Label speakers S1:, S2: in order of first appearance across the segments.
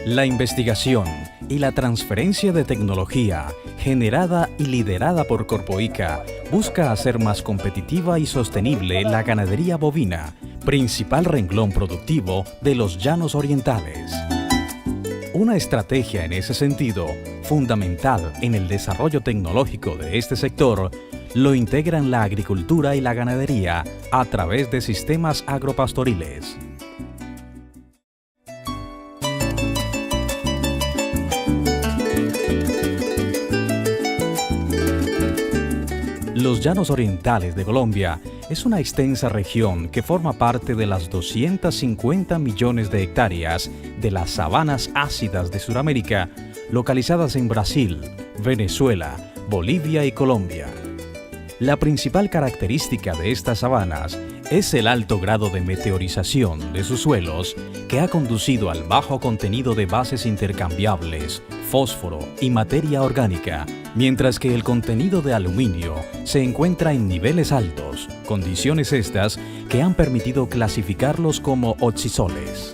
S1: La investigación y la transferencia de tecnología, generada y liderada por Corpoica, busca hacer más competitiva y sostenible la ganadería bovina, principal renglón productivo de los llanos orientales. Una estrategia en ese sentido, fundamental en el desarrollo tecnológico de este sector, lo integran la agricultura y la ganadería a través de sistemas agropastoriles. Los llanos orientales de Colombia es una extensa región que forma parte de las 250 millones de hectáreas de las sabanas ácidas de Sudamérica, localizadas en Brasil, Venezuela, Bolivia y Colombia. La principal característica de estas sabanas es el alto grado de meteorización de sus suelos, que ha conducido al bajo contenido de bases intercambiables, fósforo y materia orgánica, mientras que el contenido de aluminio se encuentra en niveles altos, condiciones estas que han permitido clasificarlos como oxisoles.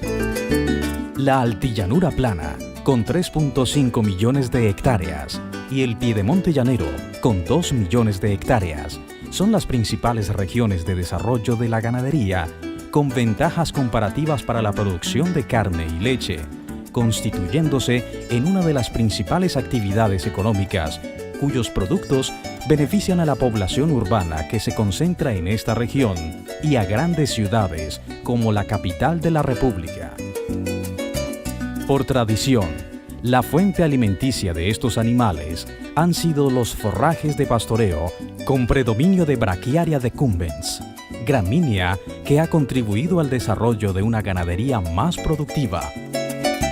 S1: La altillanura plana, con 3.5 millones de hectáreas, y el piedemonte llanero, con 2 millones de hectáreas, son las principales regiones de desarrollo de la ganadería, con ventajas comparativas para la producción de carne y leche, constituyéndose en una de las principales actividades económicas, cuyos productos benefician a la población urbana que se concentra en esta región y a grandes ciudades como la capital de la República. Por tradición, la fuente alimenticia de estos animales han sido los forrajes de pastoreo con predominio de Brachiaria decumbens, gramínea que ha contribuido al desarrollo de una ganadería más productiva.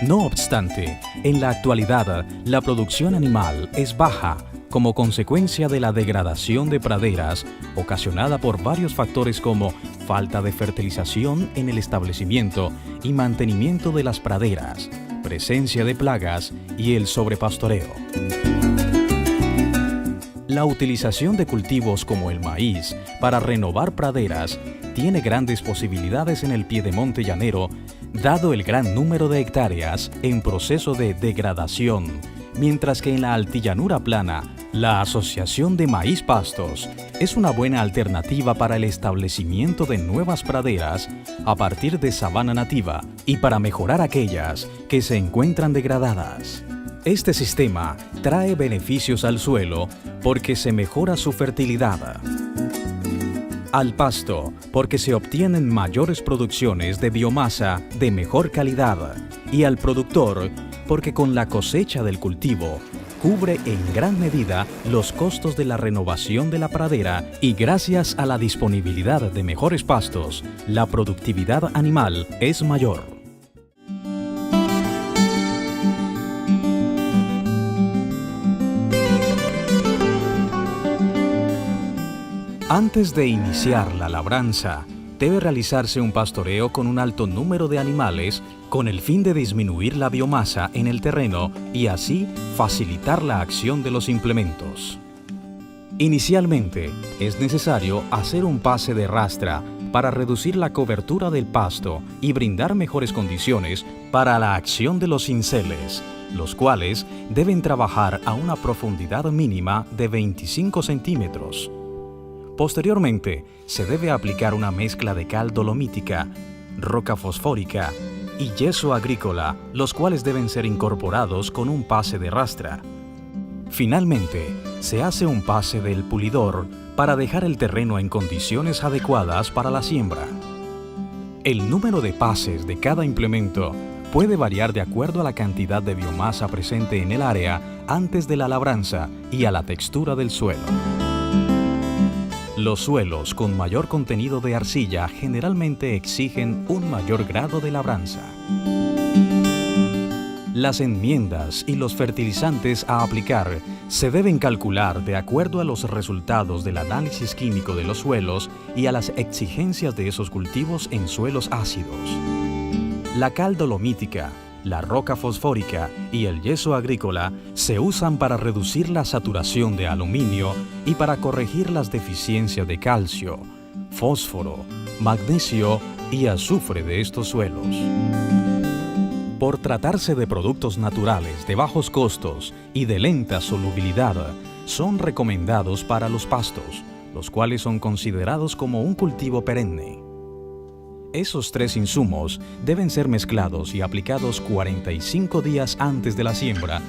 S1: No obstante, en la actualidad la producción animal es baja como consecuencia de la degradación de praderas ocasionada por varios factores como falta de fertilización en el establecimiento y mantenimiento de las praderas, presencia de plagas y el sobrepastoreo. La utilización de cultivos como el maíz para renovar praderas tiene grandes posibilidades en el piedemonte llanero, dado el gran número de hectáreas en proceso de degradación, mientras que en la altillanura plana, la asociación de maíz-pastos es una buena alternativa para el establecimiento de nuevas praderas a partir de sabana nativa y para mejorar aquellas que se encuentran degradadas. Este sistema trae beneficios al suelo porque se mejora su fertilidad, al pasto porque se obtienen mayores producciones de biomasa de mejor calidad y al productor porque con la cosecha del cultivo cubre en gran medida los costos de la renovación de la pradera y gracias a la disponibilidad de mejores pastos, la productividad animal es mayor. Antes de iniciar la labranza, debe realizarse un pastoreo con un alto número de animales con el fin de disminuir la biomasa en el terreno y así facilitar la acción de los implementos. Inicialmente, es necesario hacer un pase de rastra para reducir la cobertura del pasto y brindar mejores condiciones para la acción de los cinceles, los cuales deben trabajar a una profundidad mínima de 25 centímetros. Posteriormente, se debe aplicar una mezcla de cal dolomítica, roca fosfórica y yeso agrícola, los cuales deben ser incorporados con un pase de rastra. Finalmente, se hace un pase del pulidor para dejar el terreno en condiciones adecuadas para la siembra. El número de pases de cada implemento puede variar de acuerdo a la cantidad de biomasa presente en el área antes de la labranza y a la textura del suelo. Los suelos con mayor contenido de arcilla generalmente exigen un mayor grado de labranza. Las enmiendas y los fertilizantes a aplicar se deben calcular de acuerdo a los resultados del análisis químico de los suelos y a las exigencias de esos cultivos en suelos ácidos. La cal dolomítica, la roca fosfórica y el yeso agrícola se usan para reducir la saturación de aluminio y para corregir las deficiencias de calcio, fósforo, magnesio y azufre de estos suelos. Por tratarse de productos naturales de bajos costos y de lenta solubilidad, son recomendados para los pastos, los cuales son considerados como un cultivo perenne. Esos 3 insumos deben ser mezclados y aplicados 45 días antes de la siembra,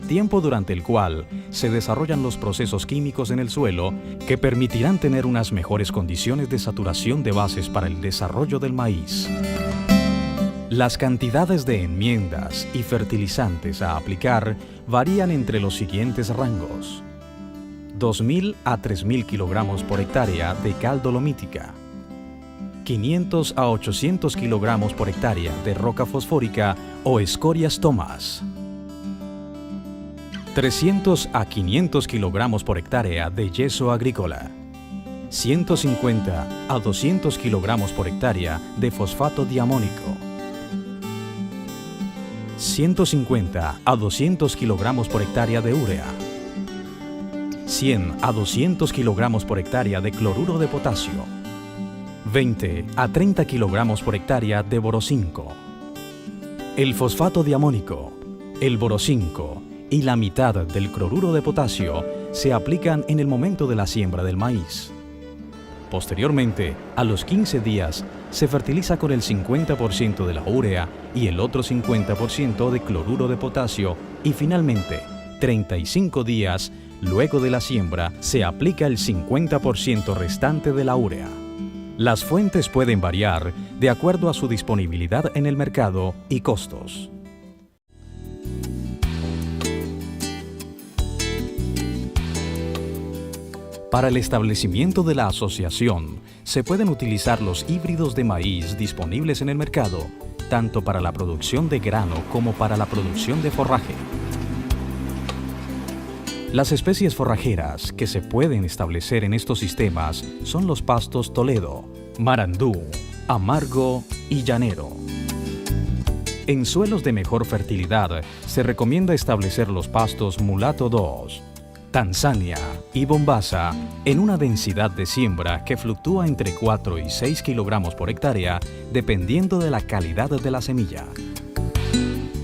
S1: tiempo durante el cual se desarrollan los procesos químicos en el suelo que permitirán tener unas mejores condiciones de saturación de bases para el desarrollo del maíz. Las cantidades de enmiendas y fertilizantes a aplicar varían entre los siguientes rangos: 2.000 a 3.000 kilogramos por hectárea de cal dolomítica, 500 a 800 kilogramos por hectárea de roca fosfórica o escorias tomas, 300 a 500 kilogramos por hectárea de yeso agrícola, 150 a 200 kilogramos por hectárea de fosfato diamónico, 150 a 200 kilogramos por hectárea de urea, 100 a 200 kilogramos por hectárea de cloruro de potasio, 20 a 30 kilogramos por hectárea de boro-5. El fosfato diamónico, el boro-5 y la mitad del cloruro de potasio se aplican en el momento de la siembra del maíz. Posteriormente, a los 15 días, se fertiliza con el 50% de la urea y el otro 50% de cloruro de potasio y finalmente, 35 días luego de la siembra, se aplica el 50% restante de la urea. Las fuentes pueden variar de acuerdo a su disponibilidad en el mercado y costos. Para el establecimiento de la asociación, se pueden utilizar los híbridos de maíz disponibles en el mercado, tanto para la producción de grano como para la producción de forraje. Las especies forrajeras que se pueden establecer en estos sistemas son los pastos Toledo, Marandú, Amargo y Llanero. En suelos de mejor fertilidad, se recomienda establecer los pastos Mulato 2, Tanzania y Bombasa en una densidad de siembra que fluctúa entre 4 y 6 kilogramos por hectárea, dependiendo de la calidad de la semilla.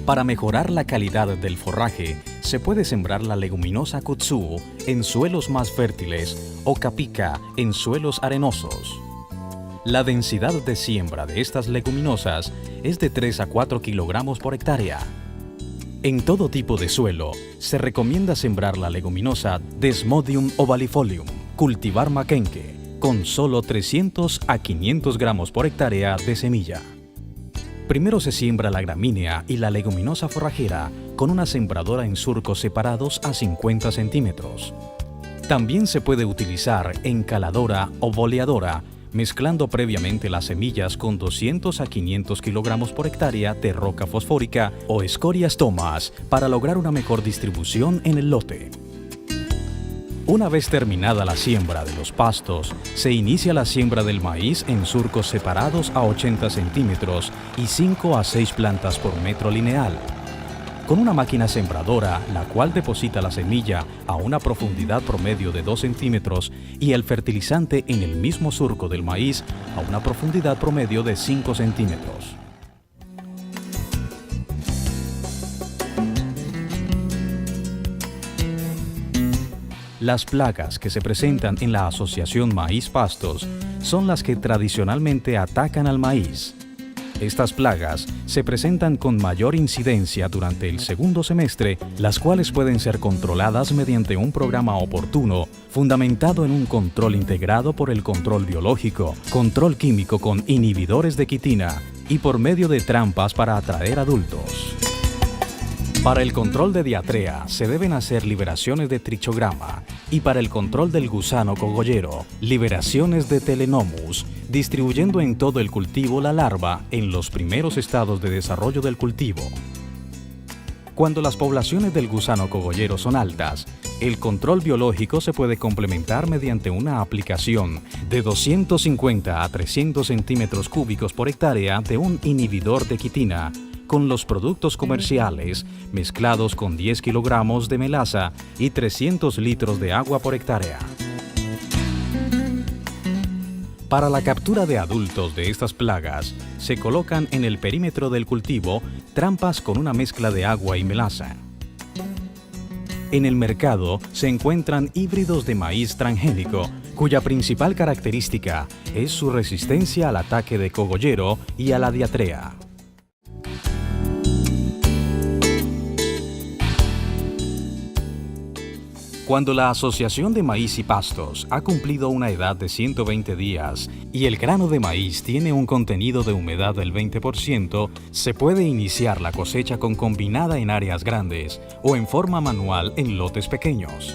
S1: Para mejorar la calidad del forraje, se puede sembrar la leguminosa kudzu en suelos más fértiles o capica en suelos arenosos. La densidad de siembra de estas leguminosas es de 3 a 4 kilogramos por hectárea. En todo tipo de suelo, se recomienda sembrar la leguminosa Desmodium ovalifolium, cultivar maquenque, con solo 300 a 500 gramos por hectárea de semilla. Primero se siembra la gramínea y la leguminosa forrajera con una sembradora en surcos separados a 50 centímetros. También se puede utilizar encaladora o boleadora, mezclando previamente las semillas con 200 a 500 kilogramos por hectárea de roca fosfórica o escorias tomas para lograr una mejor distribución en el lote. Una vez terminada la siembra de los pastos, se inicia la siembra del maíz en surcos separados a 80 centímetros y 5 a 6 plantas por metro lineal. Con una máquina sembradora, la cual deposita la semilla a una profundidad promedio de 2 centímetros y el fertilizante en el mismo surco del maíz a una profundidad promedio de 5 centímetros. Las plagas que se presentan en la asociación maíz-pastos son las que tradicionalmente atacan al maíz. Estas plagas se presentan con mayor incidencia durante el segundo semestre, las cuales pueden ser controladas mediante un programa oportuno, fundamentado en un control integrado por el control biológico, control químico con inhibidores de quitina y por medio de trampas para atraer adultos. Para el control de diatrea se deben hacer liberaciones de trichograma y para el control del gusano cogollero, liberaciones de Telenomus, distribuyendo en todo el cultivo la larva en los primeros estados de desarrollo del cultivo. Cuando las poblaciones del gusano cogollero son altas, el control biológico se puede complementar mediante una aplicación de 250 a 300 centímetros cúbicos por hectárea de un inhibidor de quitina, con los productos comerciales mezclados con 10 kilogramos de melaza y 300 litros de agua por hectárea. Para la captura de adultos de estas plagas, se colocan en el perímetro del cultivo trampas con una mezcla de agua y melaza. En el mercado se encuentran híbridos de maíz transgénico, cuya principal característica es su resistencia al ataque de cogollero y a la diarrea. Cuando la Asociación de Maíz y Pastos ha cumplido una edad de 120 días y el grano de maíz tiene un contenido de humedad del 20%, se puede iniciar la cosecha con combinada en áreas grandes o en forma manual en lotes pequeños.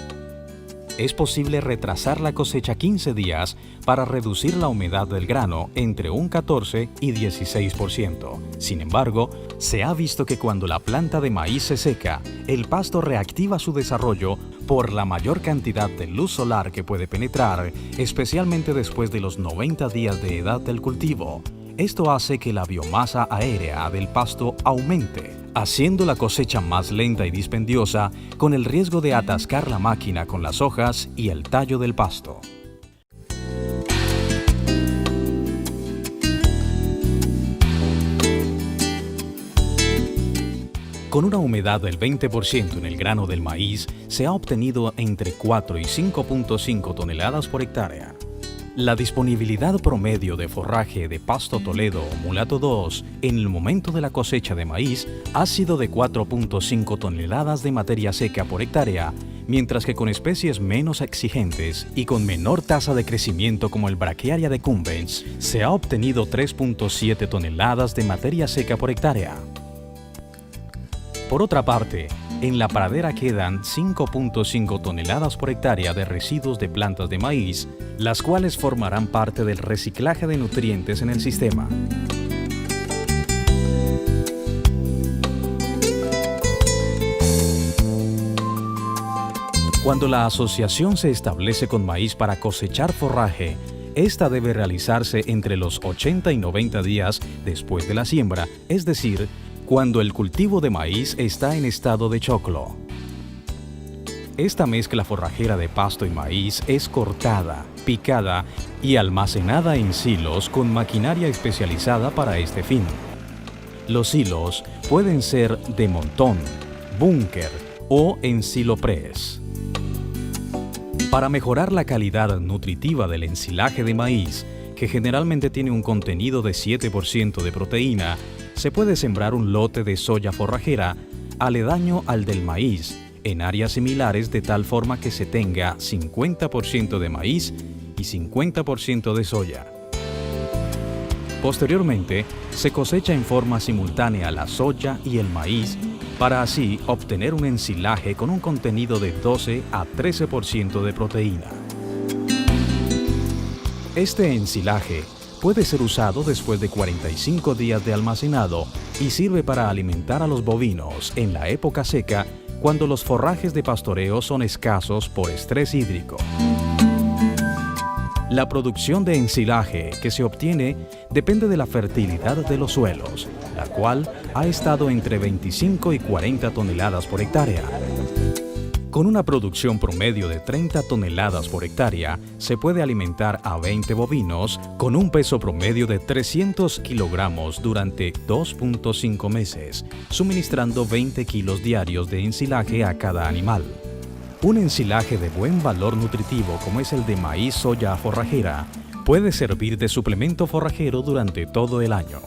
S1: Es posible retrasar la cosecha 15 días para reducir la humedad del grano entre un 14 y 16%. Sin embargo, se ha visto que cuando la planta de maíz se seca, el pasto reactiva su desarrollo por la mayor cantidad de luz solar que puede penetrar, especialmente después de los 90 días de edad del cultivo. Esto hace que la biomasa aérea del pasto aumente, haciendo la cosecha más lenta y dispendiosa, con el riesgo de atascar la máquina con las hojas y el tallo del pasto. Con una humedad del 20% en el grano del maíz, se ha obtenido entre 4 y 5.5 toneladas por hectárea. La disponibilidad promedio de forraje de pasto Toledo o Mulato 2 en el momento de la cosecha de maíz ha sido de 4.5 toneladas de materia seca por hectárea, mientras que con especies menos exigentes y con menor tasa de crecimiento como el Brachiaria decumbens, se ha obtenido 3.7 toneladas de materia seca por hectárea. Por otra parte, en la pradera quedan 5.5 toneladas por hectárea de residuos de plantas de maíz, las cuales formarán parte del reciclaje de nutrientes en el sistema. Cuando la asociación se establece con maíz para cosechar forraje, esta debe realizarse entre los 80 y 90 días después de la siembra, es decir, cuando el cultivo de maíz está en estado de choclo. Esta mezcla forrajera de pasto y maíz es cortada, picada y almacenada en silos con maquinaria especializada para este fin. Los silos pueden ser de montón, búnker o en silo press. Para mejorar la calidad nutritiva del ensilaje de maíz, que generalmente tiene un contenido de 7% de proteína, se puede sembrar un lote de soya forrajera aledaño al del maíz, en áreas similares de tal forma que se tenga 50% de maíz y 50% de soya. Posteriormente, se cosecha en forma simultánea la soya y el maíz para así obtener un ensilaje con un contenido de 12 a 13% de proteína. Este ensilaje puede ser usado después de 45 días de almacenado y sirve para alimentar a los bovinos en la época seca cuando los forrajes de pastoreo son escasos por estrés hídrico. La producción de ensilaje que se obtiene depende de la fertilidad de los suelos, la cual ha estado entre 25 y 40 toneladas por hectárea. Con una producción promedio de 30 toneladas por hectárea, se puede alimentar a 20 bovinos con un peso promedio de 300 kilogramos durante 2.5 meses, suministrando 20 kilos diarios de ensilaje a cada animal. Un ensilaje de buen valor nutritivo como es el de maíz soya forrajera puede servir de suplemento forrajero durante todo el año.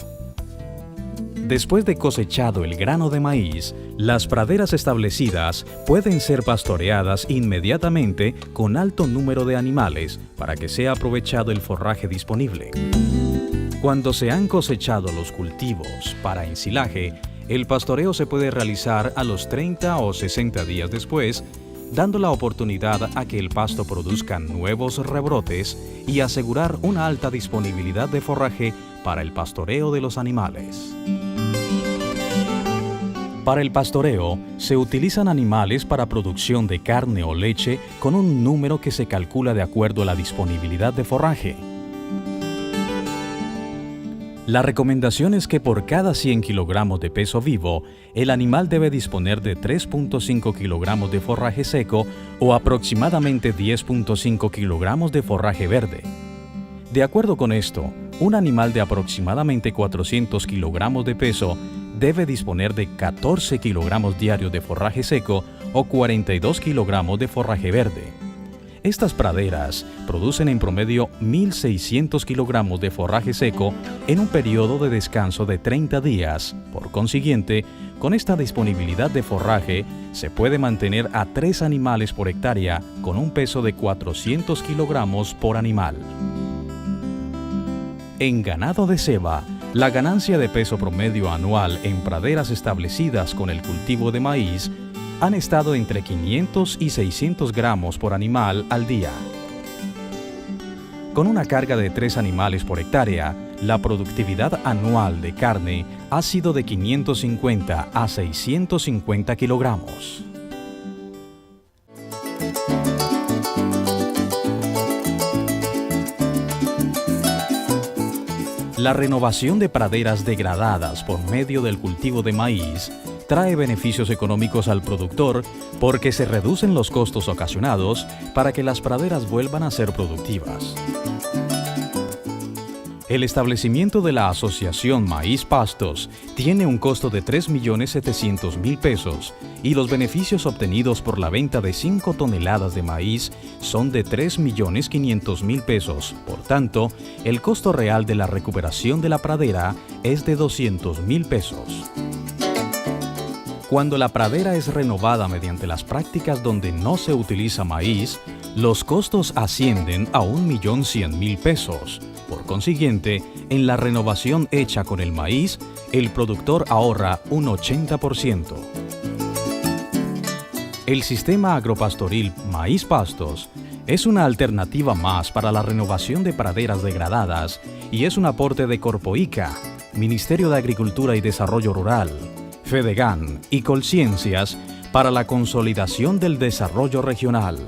S1: Después de cosechado el grano de maíz, las praderas establecidas pueden ser pastoreadas inmediatamente con alto número de animales para que sea aprovechado el forraje disponible. Cuando se han cosechado los cultivos para ensilaje, el pastoreo se puede realizar a los 30 o 60 días después, dando la oportunidad a que el pasto produzca nuevos rebrotes y asegurar una alta disponibilidad de forraje para el pastoreo de los animales. Para el pastoreo, se utilizan animales para producción de carne o leche con un número que se calcula de acuerdo a la disponibilidad de forraje. La recomendación es que por cada 100 kilogramos de peso vivo, el animal debe disponer de 3.5 kilogramos de forraje seco o aproximadamente 10.5 kilogramos de forraje verde. De acuerdo con esto, un animal de aproximadamente 400 kilogramos de peso debe disponer de 14 kilogramos diarios de forraje seco o 42 kilogramos de forraje verde. Estas praderas producen en promedio 1.600 kilogramos de forraje seco en un periodo de descanso de 30 días. Por consiguiente, con esta disponibilidad de forraje, se puede mantener a 3 animales por hectárea con un peso de 400 kilogramos por animal. En ganado de ceba, la ganancia de peso promedio anual en praderas establecidas con el cultivo de maíz han estado entre 500 y 600 gramos por animal al día. Con una carga de 3 animales por hectárea, la productividad anual de carne ha sido de 550 a 650 kilogramos. La renovación de praderas degradadas por medio del cultivo de maíz trae beneficios económicos al productor porque se reducen los costos ocasionados para que las praderas vuelvan a ser productivas. El establecimiento de la Asociación Maíz Pastos tiene un costo de 3.700.000 pesos y los beneficios obtenidos por la venta de 5 toneladas de maíz son de 3.500.000 pesos. Por tanto, el costo real de la recuperación de la pradera es de 200.000 pesos. Cuando la pradera es renovada mediante las prácticas donde no se utiliza maíz, los costos ascienden a 1.100.000 pesos. Por consiguiente, en la renovación hecha con el maíz, el productor ahorra un 80%. El sistema agropastoril Maíz Pastos es una alternativa más para la renovación de praderas degradadas y es un aporte de Corpoica, Ministerio de Agricultura y Desarrollo Rural, Fedegan y Colciencias para la consolidación del desarrollo regional.